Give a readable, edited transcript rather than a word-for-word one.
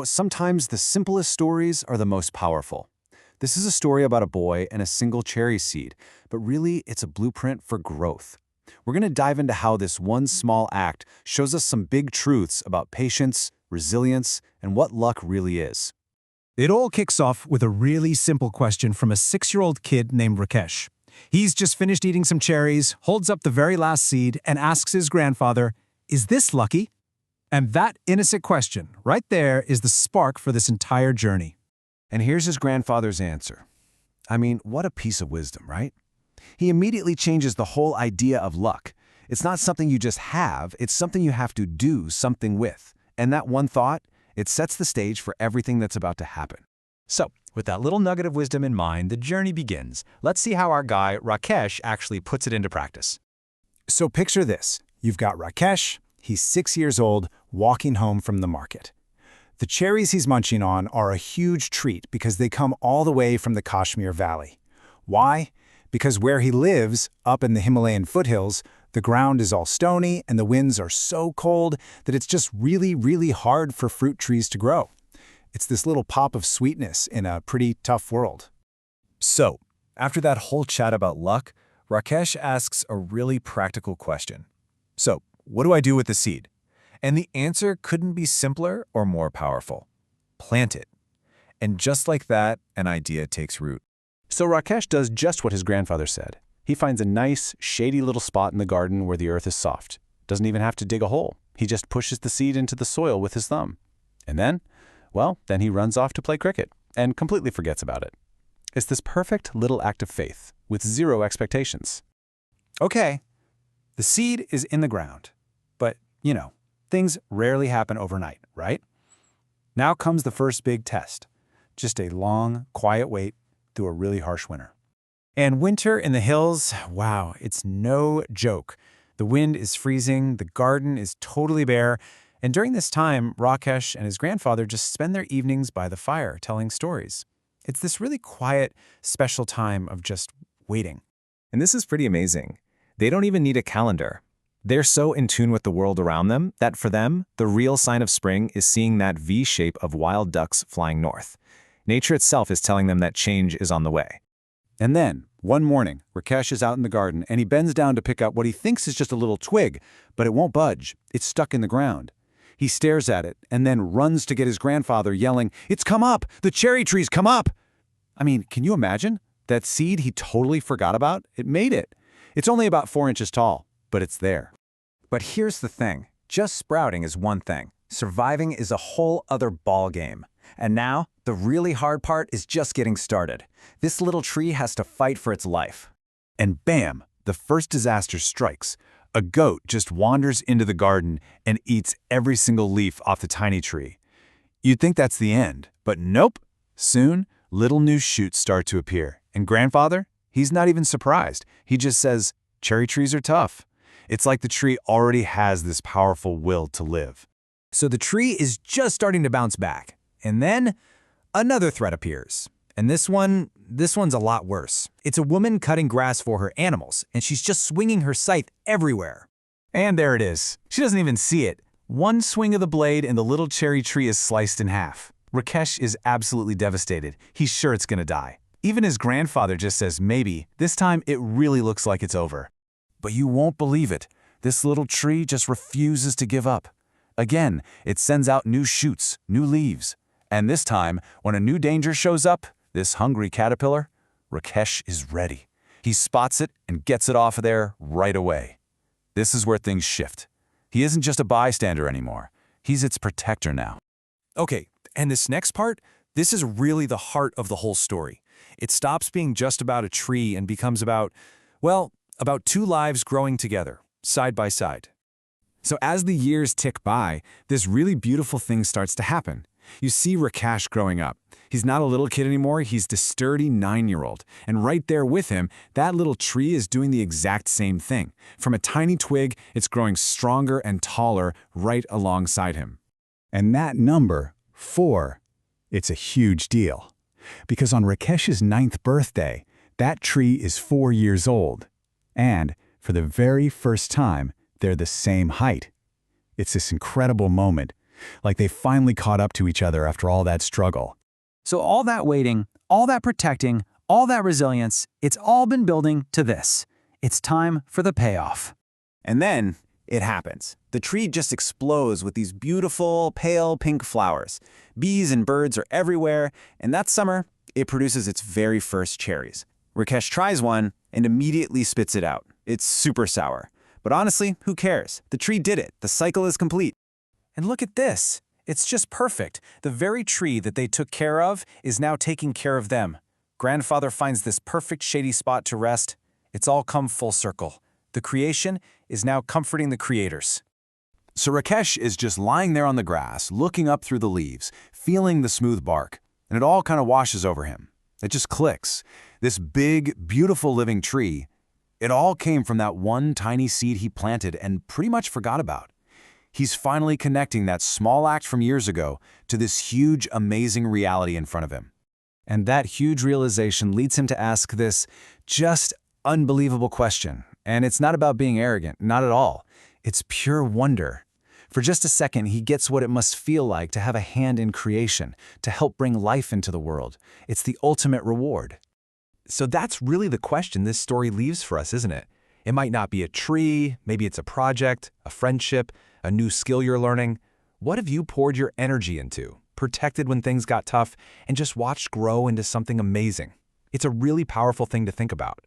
Sometimes the simplest stories are the most powerful. This is a story about a boy and a single cherry seed, but really it's a blueprint for growth. We're going to dive into how this one small act shows us some big truths about patience, resilience, and what luck really is. It all kicks off with a really simple question from a 6-year-old kid named Rakesh. He's just finished eating some cherries, holds up the very last seed, and asks his grandfather, "Is this lucky?" And that innocent question, right there, is the spark for this entire journey. And here's his grandfather's answer. I mean, what a piece of wisdom, right? He immediately changes the whole idea of luck. It's not something you just have, it's something you have to do something with. And that one thought, it sets the stage for everything that's about to happen. So, with that little nugget of wisdom in mind, the journey begins. Let's see how our guy, Rakesh, actually puts it into practice. So picture this. You've got Rakesh, he's 6 years old, walking home from the market. The cherries he's munching on are a huge treat because they come all the way from the Kashmir Valley. Why? Because where he lives, up in the Himalayan foothills, the ground is all stony and the winds are so cold that it's just really hard for fruit trees to grow. It's this little pop of sweetness in a pretty tough world. So, after that whole chat about luck, Rakesh asks a really practical question. So, what do I do with the seed? And the answer couldn't be simpler or more powerful. Plant it. And just like that, an idea takes root. So Rakesh does just what his grandfather said. He finds a nice, shady little spot in the garden where the earth is soft. Doesn't even have to dig a hole. He just pushes the seed into the soil with his thumb. And then he runs off to play cricket and completely forgets about it. It's this perfect little act of faith with zero expectations. Okay, the seed is in the ground, but, things rarely happen overnight, right? Now comes the first big test. Just a long, quiet wait through a really harsh winter. And winter in the hills, wow, it's no joke. The wind is freezing, the garden is totally bare, and during this time, Rakesh and his grandfather just spend their evenings by the fire telling stories. It's this really quiet, special time of just waiting. And this is pretty amazing. They don't even need a calendar. They're so in tune with the world around them that for them, the real sign of spring is seeing that V shape of wild ducks flying north. Nature itself is telling them that change is on the way. And then, one morning, Rakesh is out in the garden and he bends down to pick up what he thinks is just a little twig, but it won't budge. It's stuck in the ground. He stares at it and then runs to get his grandfather, yelling, "It's come up! The cherry tree's come up!" I mean, can you imagine? That seed he totally forgot about, it made it. It's only about 4 inches tall, but it's there. But here's the thing. Just sprouting is one thing. Surviving is a whole other ball game. And now, the really hard part is just getting started. This little tree has to fight for its life. And bam, the first disaster strikes. A goat just wanders into the garden and eats every single leaf off the tiny tree. You'd think that's the end, but nope. Soon, little new shoots start to appear. And grandfather, he's not even surprised. He just says, "Cherry trees are tough." It's like the tree already has this powerful will to live. So the tree is just starting to bounce back. And then another threat appears. And this one's a lot worse. It's a woman cutting grass for her animals, and she's just swinging her scythe everywhere. And there it is. She doesn't even see it. One swing of the blade and the little cherry tree is sliced in half. Rakesh is absolutely devastated. He's sure it's gonna die. Even his grandfather just says maybe. This time it really looks like it's over. But you won't believe it. This little tree just refuses to give up. Again, it sends out new shoots, new leaves. And this time, when a new danger shows up, this hungry caterpillar, Rakesh is ready. He spots it and gets it off of there right away. This is where things shift. He isn't just a bystander anymore. He's its protector now. Okay, and this next part, this is really the heart of the whole story. It stops being just about a tree and becomes about two lives growing together, side by side. So as the years tick by, this really beautiful thing starts to happen. You see Rakesh growing up. He's not a little kid anymore, he's the sturdy 9-year-old. And right there with him, that little tree is doing the exact same thing. From a tiny twig, it's growing stronger and taller right alongside him. And that number, 4, it's a huge deal. Because on Rakesh's 9th birthday, that tree is 4 years old. And for the very first time, they're the same height. It's this incredible moment. Like they finally caught up to each other after all that struggle. So all that waiting, all that protecting, all that resilience, it's all been building to this. It's time for the payoff. And then it happens. The tree just explodes with these beautiful, pale pink flowers. Bees and birds are everywhere, and that summer, it produces its very first cherries. Rakesh tries one and immediately spits it out. It's super sour. But honestly, who cares? The tree did it. The cycle is complete. And look at this. It's just perfect. The very tree that they took care of is now taking care of them. Grandfather finds this perfect shady spot to rest. It's all come full circle. The creation is now comforting the creators. So Rakesh is just lying there on the grass, looking up through the leaves, feeling the smooth bark, and it all kind of washes over him. It just clicks. This big, beautiful living tree, it all came from that one tiny seed he planted and pretty much forgot about. He's finally connecting that small act from years ago to this huge, amazing reality in front of him. And that huge realization leads him to ask this just unbelievable question. And it's not about being arrogant, not at all. It's pure wonder. For just a second, he gets what it must feel like to have a hand in creation, to help bring life into the world. It's the ultimate reward. So that's really the question this story leaves for us, isn't it? It might not be a tree, maybe it's a project, a friendship, a new skill you're learning. What have you poured your energy into, protected when things got tough, and just watched grow into something amazing? It's a really powerful thing to think about.